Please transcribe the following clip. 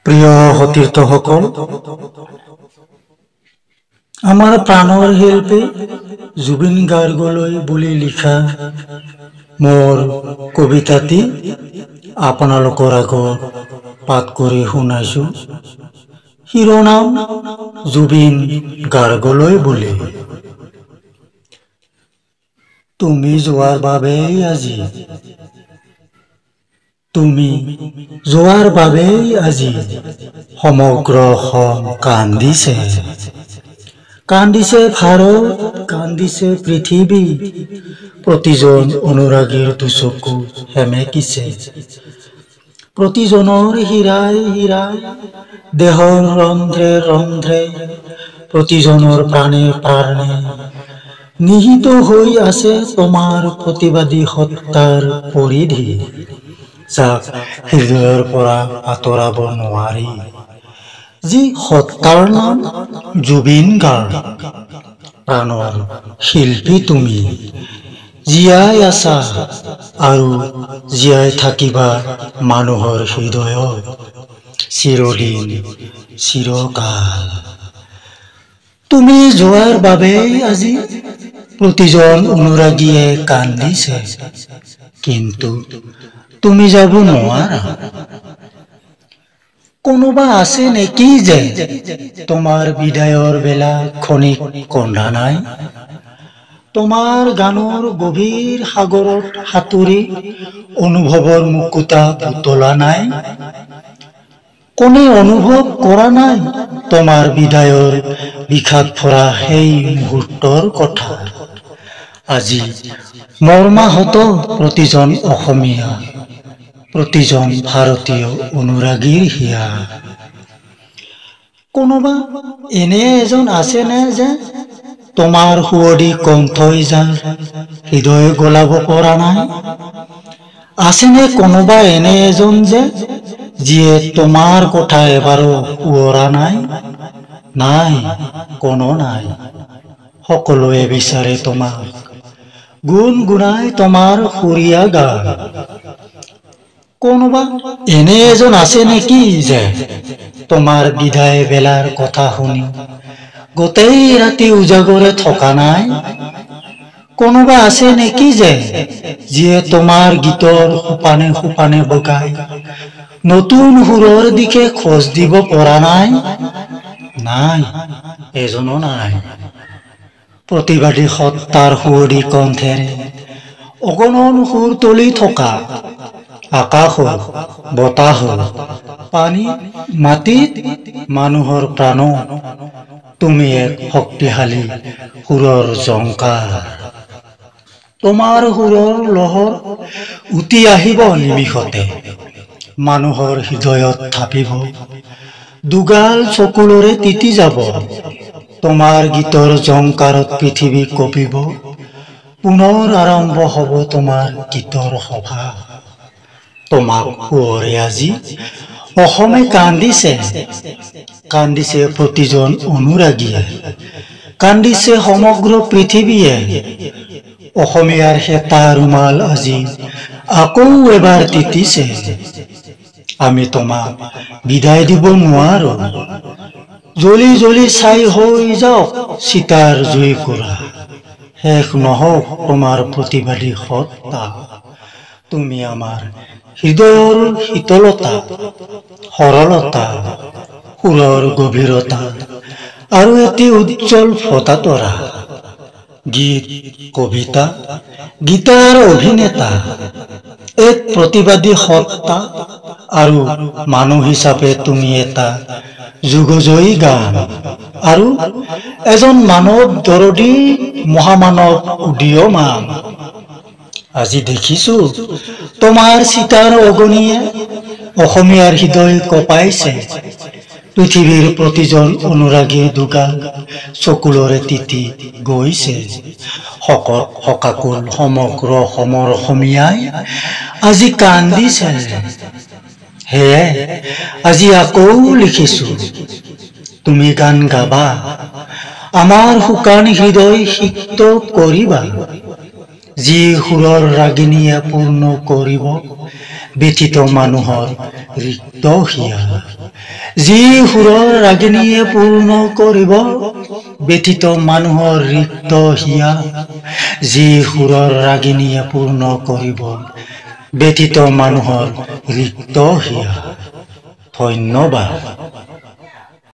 প্ৰিয় সতীৰ্থসকল, আমাৰ প্ৰাণৰ শিল্পী জুবিন গাৰ্গলৈ বুলি লিখা মোৰ কবিতাটি আপোনালোকৰ আগত পাঠ কৰি শুনাইছো। শিৰোনাম জুবিন গাৰ্গলৈ বুলি। তুমি যোৱাৰ বাবেই আজি, তুমি যোৱাৰ বাবেই আজি সমগ্ৰ অসম কান্দিছে। কান্দিছে ভাৰত, কান্দিছে পৃথিৱী, প্ৰতিজন অনুৰাগীৰ দুচকু সেমেকিছে। প্ৰতিজনৰ হীৰাই হীৰাই দেহৰ ৰন্ধ্ৰে ৰন্ধ্ৰে, প্ৰতিজনৰ প্ৰাণে প্ৰাণে নিহিত হৈ আছে তোমাৰ প্ৰতিবাদী সত্তাৰ পৰিধি, যাক হৃদয়ৰ পৰা আঁতৰাব নোৱাৰি। যি সত্তাৰ নাম জুবিন গাৰ্গ। প্ৰাণৰ শিল্পী তুমি, জীয়াই আছা আৰু জীয়াই থাকিবা মানুহৰ হৃদয়ত চিৰদিন চিৰকাল। তুমি যোৱাৰ বাবেই আজি প্ৰতিজন অনুৰাগীয়ে কান্দিছে, কিন্তু তুমি যাব নোৱাৰা। কোনোবা আছে নেকি যে তোমাৰ বিদায়ৰ বেলা ক্ষণিক কন্দা নাই? তোমাৰ গানৰ গভীৰ সাগৰত সাঁতুৰি অনুভৱৰ মুকুতা পুতলা নাই? কোনে অনুভৱ কৰা নাই তোমাৰ বিদায়ৰ বিষাদ ভৰা সেই মুহূৰ্তৰ কথা? আজি মৰ্মাহত প্ৰতিজন অসমীয়া, প্ৰতিজন ভাৰতীয় অনুৰাগীৰ হিয়া। কোনোবা এনে এজন আছেনে যে তোমাৰ সুৱদী কণ্ঠই যাৰ হৃদয় গলাব পৰা নাই? আছেনে কোনোবা এনে এজন যে যিয়ে তোমাৰ কথা এবাৰো সোঁৱৰা নাই? নাই, কোনো নাই। সকলোৱে বিচাৰে তোমাক, গুণ গুণাই তোমাৰ সুৰীয়া গান। কোনোবা এনে এজন আছে নেকি যে তোমাৰ বিদায় বেলাৰ কথা শুনি গোটেই ৰাতি উজাগৰে থকা নাই? কোনোবা আছে নেকি যে যিয়ে তোমাৰ গীতৰ সোপানে সোপানে বগাই নতুন সুৰৰ দিশে খোজ দিব পৰা নাই? নাই, এজনো নাই। প্ৰতিবাদী সত্তাৰ সুৱদী কণ্ঠেৰে অগণন সুৰ তুলি থকা আকাশত, বতাহত, পানীত, মাটিত, মানুহৰ প্ৰাণত তুমি এক শক্তিশালী সুৰৰ ঝংকাৰ। তোমাৰ সুৰৰ লহৰ উটি আহিব নিমিষতে, মানুহৰ হৃদয়ত থাপিব, দুগাল চকুলোৰে তিতি যাব। তোমাৰ গীতৰ ঝংকাৰত পৃথিৱী কঁপিব, পুনৰ আৰম্ভ হব তোমাৰ গীতৰ সভা। তোমাক সুঁৱৰি আজি অসমে কান্দিছে, কান্দিছে প্ৰতিজন অনুৰাগীয়ে, কান্দিছে সমগ্ৰ পৃথিৱীয়ে। অসমীয়াৰ হেতা ৰুমাল আজি আকৌ এবাৰ তিতিছে। আমি তোমাক বিদায় দিব নোৱাৰো। জ্বলি জ্বলি ছাই হৈ যাওক চিতাৰ জুইকুৰা, শেষ নহওক তোমাৰ প্ৰতিবাদী সত্তা। তুমি আমাৰ হৃদয়ৰ শীতলতা, সৰলতা, সুৰৰ গভীৰতা আৰু এটি উজ্জ্বল ফোঁটা-তৰা। গীত, কবিতা, গীতাৰ অভিনেতা, এক প্ৰতিবাদী সত্তা আৰু মানুহ হিচাপে তুমি এটা যুগজয়ী গান আৰু এজন মানৱ দৰদী মহামানৱ উদীয়মান। আজি দেখিছো তোমাৰ চিতাৰ অগনিয়ে অসমীয়াৰ হৃদয় কঁপাইছে। পৃথিৱীৰ প্ৰতিজন অনুৰাগীৰ দুগাল চকুলোৰে তিতি গৈছে। শকত শকাকুল সমগ্ৰ অসমৰ অসমীয়াই আজি কান্দিছে। সেয়ে আজি আকৌ লিখিছো, তুমি গান গাবা, আমাৰ শুকান হৃদয় সিক্ত কৰিবা। যি সুৰৰ ৰাগিনীয়ে পূৰ্ণ কৰিব ব্যথিত মানুহৰ ৰিক্ত হিয়া। যি সুৰৰ ৰাগিনীয়ে পূৰ্ণ কৰিব ব্যথিত মানুহৰ ৰিক্ত হিয়া। যি সুৰৰ ৰাগিনীয়ে পূৰ্ণ কৰিব ব্যথিত মানুহৰ ৰিক্ত হিয়া। ধন্যবাদ।